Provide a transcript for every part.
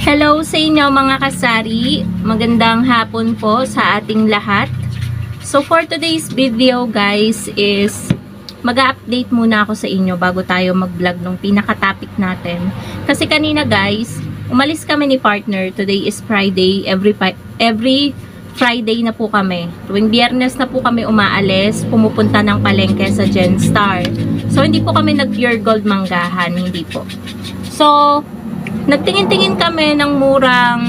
Hello sa inyo mga kasari, magandang hapon po sa ating lahat. So for today's video guys is mag-update muna ako sa inyo bago tayo mag-vlog ng pinaka-topic natin. Kasi kanina guys, umalis kami ni partner. Today is Friday, every Friday na po kami. Tuwing Biyernes na po kami umaalis, pumupunta ng palengke sa Genstar. So hindi po kami nag-pure gold manggahan, hindi po. So nagtingin-tingin kami ng murang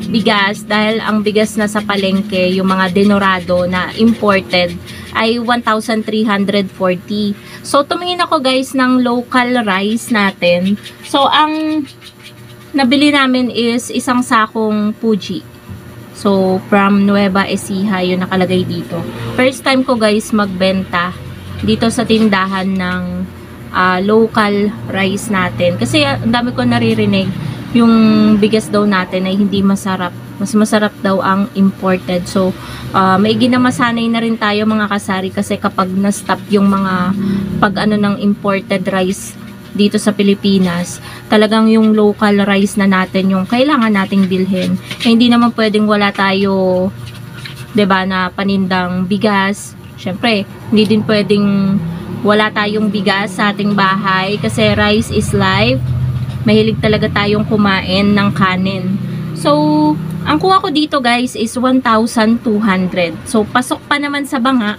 bigas dahil ang bigas na sa palengke, yung mga denorado na imported ay 1,340. So tumingin ako guys ng local rice natin. So ang nabili namin is isang sakong Fuji. So from Nueva Ecija yung nakalagay dito. First time ko guys magbenta dito sa tindahan ng local rice natin. Kasi ang dami ko naririnig yung bigas daw natin ay hindi masarap. Mas masarap daw ang imported. So, maigi na masanay na rin tayo mga kasari kasi kapag na-stop yung mga pag-ano ng imported rice dito sa Pilipinas, talagang yung local rice na natin yung kailangan nating bilhin. Eh, hindi naman pwedeng wala tayo, 'di ba, na panindang bigas. Syempre, hindi din pwedeng wala tayong bigas sa ating bahay kasi rice is life. Mahilig talaga tayong kumain ng kanin. So, ang kuha ko dito guys is 1,200. So, pasok pa naman sa banga.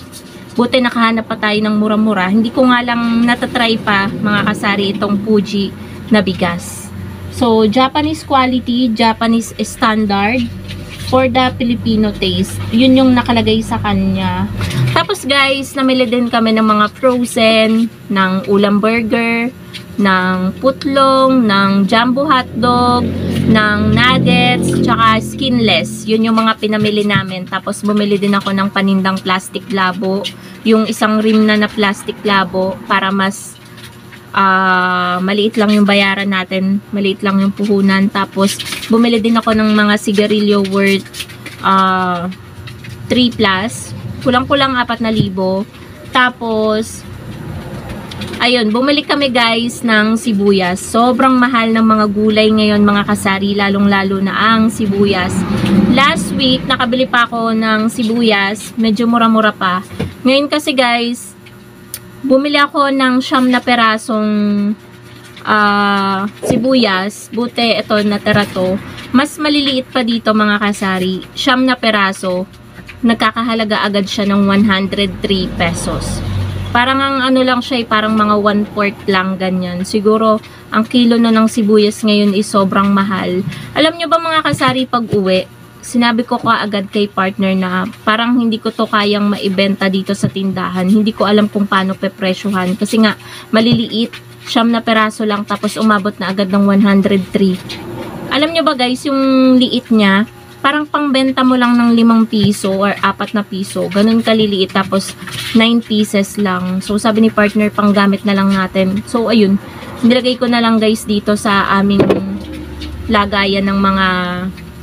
Buti nakahanap pa tayo ng mura-mura. Hindi ko nga lang natatry pa mga kasari itong Fuji na bigas. So, Japanese quality, Japanese standard for the Filipino taste. Yun yung nakalagay sa kanya. Tapos guys, namili din kami ng mga frozen, ng ulam burger, ng putlong, ng jumbo hotdog, ng nuggets, tsaka skinless. Yun yung mga pinamili namin. Tapos bumili din ako ng panindang plastic labo. Yung isang rim na plastic labo para mas maliit lang yung bayaran natin. Maliit lang yung puhunan. Tapos bumili din ako ng mga sigarilyo worth 3 plus. Kulang-kulang 4,000. Tapos ayun, bumili kami guys ng sibuyas. Sobrang mahal ng mga gulay ngayon mga kasari, lalong-lalo na ang sibuyas. Last week, nakabili pa ako ng sibuyas. Medyo mura-mura pa. Ngayon kasi guys, bumili ako ng 9 na perasong sibuyas. Buti, ito, natira to. Mas maliliit pa dito mga kasari. 9 na peraso. Nagkakahalaga agad siya ng 103 pesos. Parang ang ano lang siya, parang mga 1/4 lang ganyan. Siguro, ang kilo na ng sibuyas ngayon is sobrang mahal. Alam nyo ba mga kasari, pag uwi, sinabi ko kaagad kay partner na parang hindi ko to kayang maibenta dito sa tindahan. Hindi ko alam kung paano pepresyohan. Kasi nga, maliliit, 9 na peraso lang, tapos umabot na agad ng 103. Alam nyo ba guys, yung liit niya, parang pangbenta mo lang ng 5 piso or 4 na piso. Ganun kaliliit. Tapos 9 pieces lang. So sabi ni partner, panggamit na lang natin. So ayun, nilagay ko na lang guys dito sa aming lagayan ng mga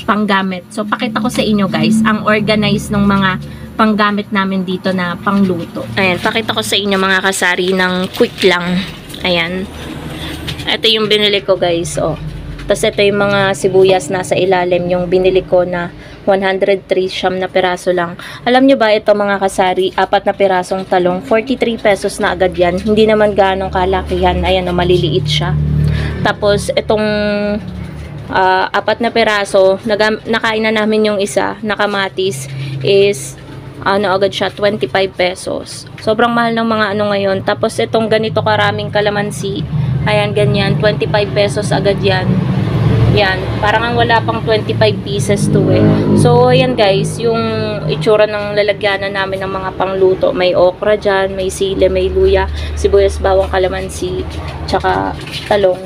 panggamit. So pakita ko sa inyo guys, ang organized ng mga panggamit namin dito na pangluto. Ayan, pakita ko sa inyo mga kasari ng quick lang. Ayan. Ito yung binili ko guys. Oh. Tapos ito yung mga sibuyas nasa ilalim, yung binili ko na 103 na peraso lang. Alam nyo ba ito mga kasari, 4 na perasong talong, 43 pesos na agad yan. Hindi naman ganong kalakihan. Ayan o, maliliit siya. Tapos itong 4 na peraso, nakain na namin yung isa, nakamatis, is ano agad siya, 25 pesos. Sobrang mahal ng mga ano ngayon. Tapos itong ganito karaming kalamansi, ayan ganyan, 25 pesos agad yan. Yan, parang ang wala pang 25 pieces to eh. So, ayan guys, yung itsura ng lalagyanan namin ng mga pangluto. May okra dyan, may sile, may luya, sibuyas, bawang, kalamansi, tsaka talong.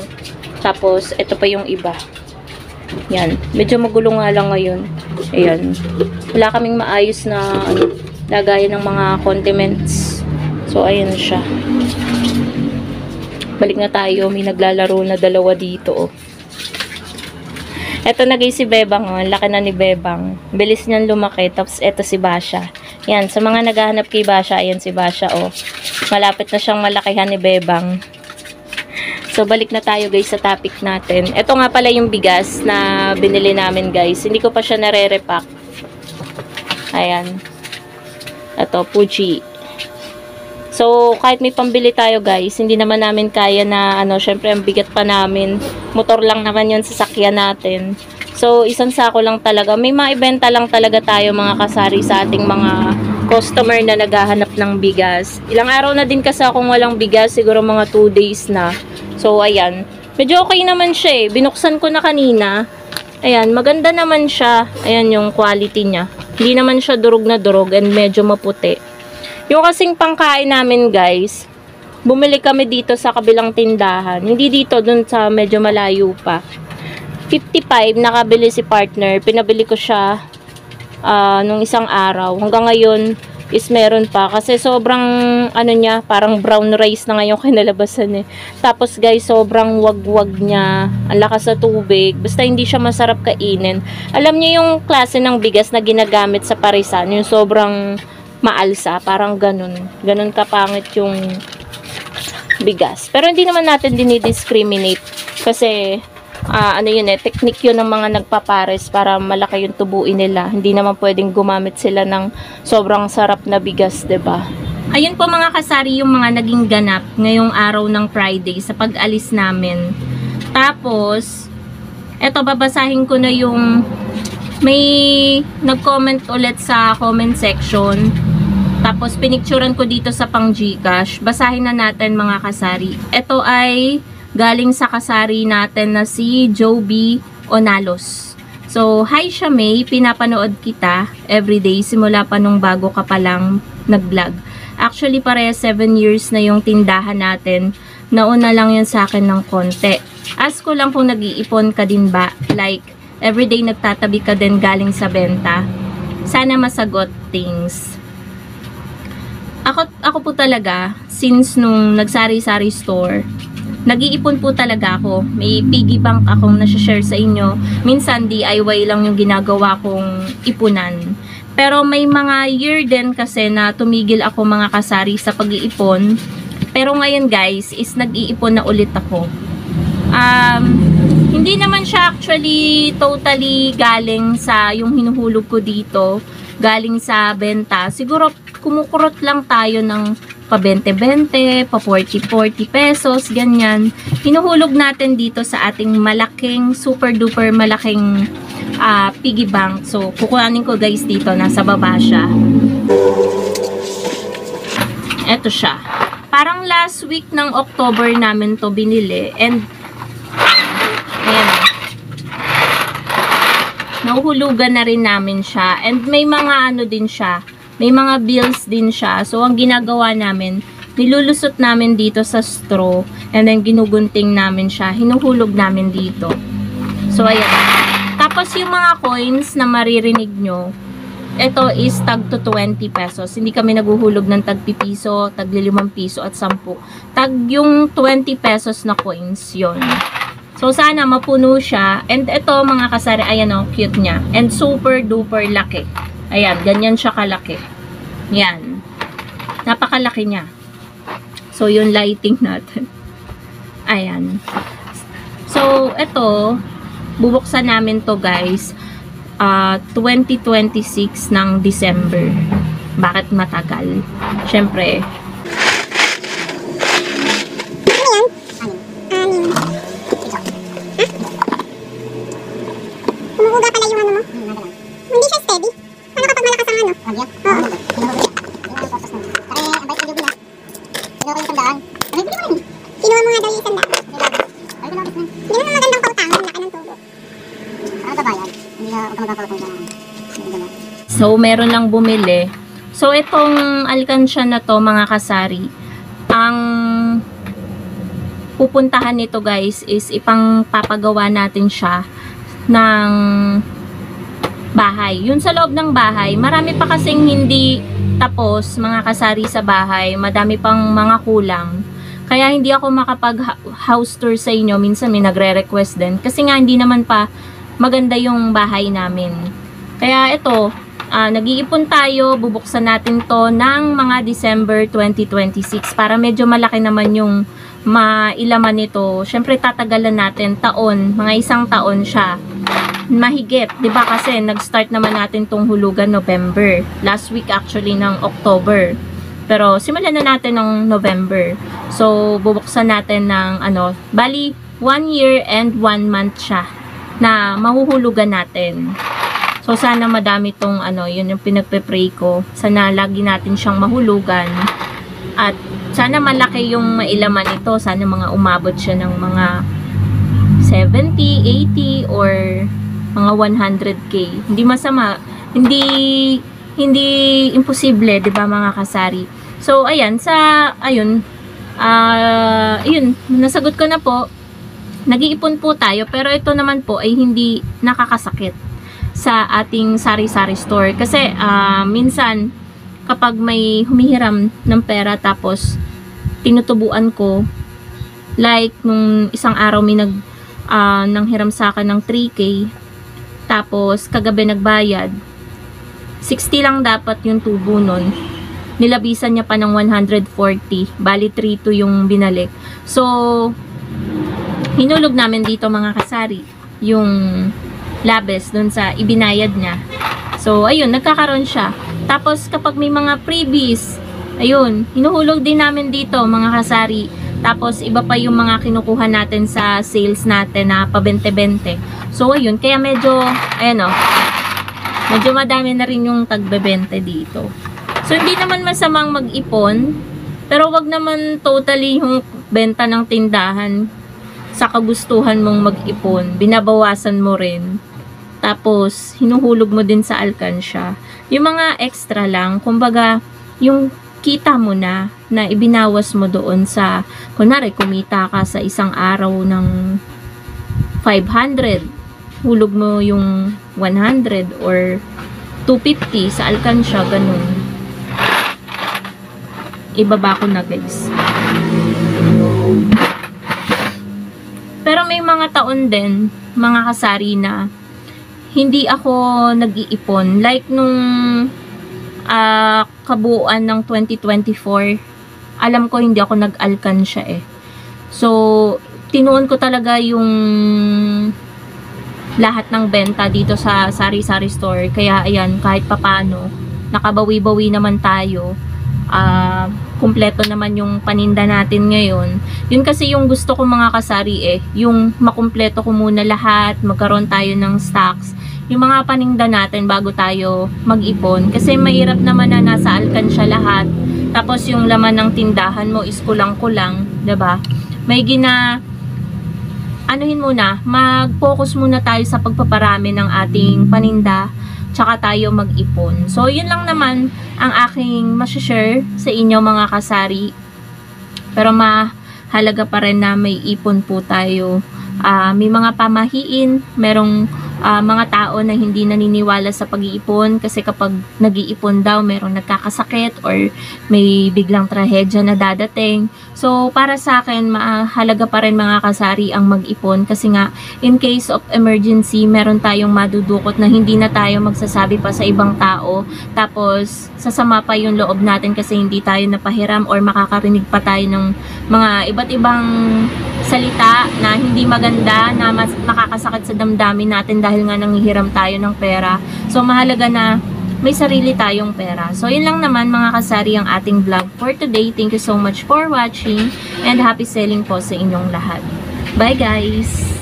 Tapos, ito pa yung iba. Yan, medyo magulo nga lang ngayon. Ayan, wala kaming maayos na lagayan ng mga condiments. So, ayan siya. Balik na tayo, may naglalaro na dalawa dito oh. Eto na guys si Bebang, oh. Laki na ni Bebang. Bilis niyan lumaki. Tapos eto si Basha. Yan, sa mga naghahanap kay Basha, ayan si Basha, oh. Malapit na siyang malakihan ni Bebang. So, balik na tayo guys sa topic natin. Ito nga pala yung bigas na binili namin guys. Hindi ko pa siya nare-repack. Ayan. Ito, Fuji. So, kahit may pambili tayo guys, hindi naman namin kaya na, syempre ang bigat pa namin. Motor lang naman yung sasakyan natin. So, isang sako lang talaga. May maibenta lang talaga tayo mga kasari sa ating mga customer na naghahanap ng bigas. Ilang araw na din kasi akong walang bigas, siguro mga 2 days na. So, ayan. Medyo okay naman siya eh. Binuksan ko na kanina. Ayan, maganda naman siya. Ayan yung quality niya. Hindi naman siya durog na durog and medyo maputi. Yung kasing pangkain namin guys, bumili kami dito sa kabilang tindahan. Hindi dito, dun sa medyo malayo pa. 55, nakabili si partner. Pinabili ko siya nung isang araw. Hanggang ngayon is meron pa. Kasi sobrang, niya, parang brown rice na ngayon kinalabasan eh. Tapos guys, sobrang wag-wag niya. Ang lakas sa tubig. Basta hindi siya masarap kainin. Alam niyo yung klase ng bigas na ginagamit sa parisan. Yung sobrang maalsa. Parang ganun. Ganun kapangit yung bigas. Pero hindi naman natin dinidiscriminate. Kasi, technique yun ng mga nagpapares para malaki yung tubuin nila. Hindi naman pwedeng gumamit sila ng sobrang sarap na bigas, 'di ba? Ayun po mga kasari yung mga naging ganap ngayong araw ng Friday sa pag-alis namin. Tapos, eto babasahin ko na yung may nag-comment ulit sa comment section. Tapos, pinicturan ko dito sa pang Gcash. Basahin na natin mga kasari. Ito ay galing sa kasari natin na si Joby Onalos. So, hi siya May, pinapanood kita everyday simula pa nung bago ka pa lang nag-vlog. Actually, pare 7 years na yung tindahan natin. Nauna lang yun sa akin ng konti. Ask ko lang kung nag-iipon ka din ba? Like, everyday nagtatabi ka din galing sa benta? Sana masagot, things. Ako po talaga, since nung nagsari-sari store, nag-iipon po talaga ako. May piggy bank akong nasa-share sa inyo. Minsan DIY lang yung ginagawa kong ipunan. Pero may mga year din kasi na tumigil ako mga kasari sa pag-iipon. Pero ngayon guys, is nag-iipon na ulit ako. Hindi naman siya actually totally galing sa yung hinuhulog ko dito. Galing sa benta. Siguro kumukurot lang tayo ng pa 20-20, pa 40-40 pesos, ganyan. Hinuhulog natin dito sa ating malaking, super duper malaking piggy bank. So, kukuhanin ko guys dito, nasa baba siya. Eto siya. Parang last week ng October namin to binili. And, ayan. Nahuhulugan na rin namin siya. And may mga din siya. May mga bills din siya. So, ang ginagawa namin, nilulusot namin dito sa straw. And then, ginugunting namin siya. Hinuhulog namin dito. So, ayan. Tapos, yung mga coins na maririnig nyo, ito is tag to 20 pesos. Hindi kami naguhulog ng tag piso, tag 5 piso at 10. Tag yung 20 pesos na coins, yon. So, sana mapuno siya. And ito, mga kasari, ayan o, cute niya. And super duper laki. Ayan, ganyan siya kalaki. Yan. Napakalaki niya. So, yung lighting natin. Ayan. So, ito, bubuksan namin to guys, 2026 ng December. Bakit matagal? Siyempre, umuuga pala yung mo. Hindi siya steady. Ano kapag malakas ang Oo. Kinuha mo nga daw yung isang daan. Hindi naman magandang pautangan. Laki ng tubo. So, meron lang bumili. So, itong alkansya na to, mga kasari, ang pupuntahan nito guys is ipang papagawa natin siya ng bahay. Yun sa loob ng bahay, marami pa kasing hindi tapos mga kasari sa bahay, madami pang mga kulang. Kaya hindi ako makapag house tour sa inyo. Minsan may nagre-request din. Kasi nga hindi naman pa maganda yung bahay namin. Kaya ito, nag-iipon tayo. Bubuksan natin to ng mga December 2026 para medyo malaki naman yung mailaman nito, syempre tatagalan natin taon, mga 1 taon siya. Mahigit, 'di ba? Kasi nag-start naman natin tong hulugan November. Last week actually ng October. Pero simulan na natin ng November. So bubuksan natin ng bali 1 year and 1 month siya na mahuhulugan natin. So sana madami tong yun yung pinagpe-pray ko. Sana lagi natin siyang mahulugan. At sana malaki yung mailaman nito. Sana mga umabot siya ng mga 70, 80 or mga 100k. Hindi masama, hindi imposible, 'di ba mga kasari? So ayan, ayun, nasagot ko na po. Nag-iipon po tayo, pero ito naman po ay hindi nakakasakit sa ating sari-sari store kasi minsan kapag may humihiram ng pera tapos tinutubuan ko, like nung isang araw may nanghiram sa akin ng 3k. Tapos, kagabi nagbayad. 60 lang dapat yung tubo nun. Nilabisan niya pa ng 140. Bali, 3-2 yung binalik. So, hinulog namin dito mga kasari yung labes dun sa ibinayad niya. So, ayun, nagkakaroon siya. Tapos, kapag may mga freebies, ayun, hinuhulog din namin dito mga kasari. Tapos, iba pa yung mga kinukuha natin sa sales natin na pa 20-20. So, ayun. Kaya medyo, medyo madami na rin yung tagbe-20 dito. So, hindi naman masamang mag-ipon. Pero, wag naman totally yung benta ng tindahan sa kagustuhan mong mag-ipon. Binabawasan mo rin. Tapos, hinuhulog mo din sa alkansya. Yung mga extra lang, kumbaga, yung kita mo na ibinawas mo doon sa, kunwari, kumita ka sa isang araw ng 500, hulog mo yung 100 or 250 sa alkansya, ganun. Ibaba ko na guys. Pero may mga taon din, mga kasari na hindi ako nag-iipon. Like nung kabuuan ng 2024, alam ko hindi ako nag-alkansya eh. So, tinuon ko talaga yung lahat ng benta dito sa sari-sari store. Kaya ayan, kahit papano, nakabawi-bawi naman tayo. Kumpleto naman yung paninda natin ngayon. Yun kasi yung gusto ko mga kasari eh, yung makumpleto ko muna lahat, magkaroon tayo ng stocks, yung mga paninda natin bago tayo mag-ipon. Kasi mahirap naman na nasa alkansya lahat, tapos yung laman ng tindahan mo is kulang-kulang, 'di ba? May anuhin muna, mag-focus muna tayo sa pagpaparami ng ating paninda, tsaka tayo mag-ipon. So, yun lang naman ang aking masashare sa inyo mga kasari. Pero mahalaga pa rin na may ipon po tayo. May mga pamahiin, merong mga tao na hindi naniniwala sa pag-iipon kasi kapag nag-iipon daw, merong nagkakasakit or may biglang trahedya na dadating. So, para sa akin, mahalaga pa rin mga kasari ang mag-ipon kasi nga, in case of emergency, meron tayong madudukot na hindi na tayo magsasabi pa sa ibang tao. Tapos, sasama pa yung loob natin kasi hindi tayo napahiram or makakarinig pa tayo ng mga iba't ibang salita na hindi maganda, na mas makakasakit sa damdamin natin dahil nga nanghihiram tayo ng pera. So, mahalaga na may sarili tayong pera. So, yun lang naman mga kasari ang ating vlog for today. Thank you so much for watching and happy selling po sa inyong lahat. Bye guys!